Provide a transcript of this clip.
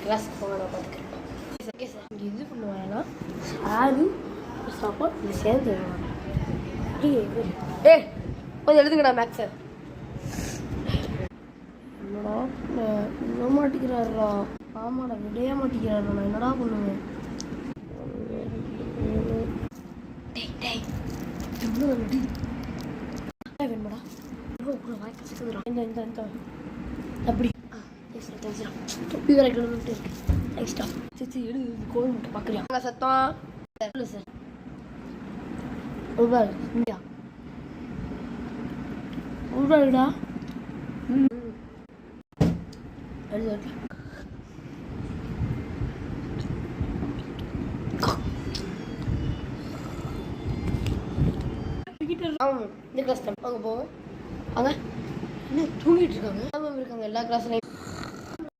கிளாஸ்க்கு போக நான் பார்த்துக்கிறேன். Okay sir. இங்கே இது பண்ணுவாங்கன்னா சாரு சப்போர்ட் இது சேர்ந்து கொஞ்சம் எழுதுங்கடா மேக்ஸ் சார். என்னடா விட மாட்டேங்கிறாரா? ஆமாடா விடைய மாட்டேங்கிறாரா? நான் என்னடா பண்ணுவேன்? வேணுமாடா இந்த அப்படி தொப்பி வரை கிளம்பிட்டு இருக்கு. நெக்ஸ்டா சிச்சி எடு கோவில் மட்டும் பார்க்குறியா சத்தம் இல்லை சார். இந்தியா உருவாடா இந்த கிளாஸ் அங்கே போவோம். அங்கே என்ன தூங்கிட்டு இருக்காங்க இருக்காங்க எல்லா கிளாஸ்லையும்.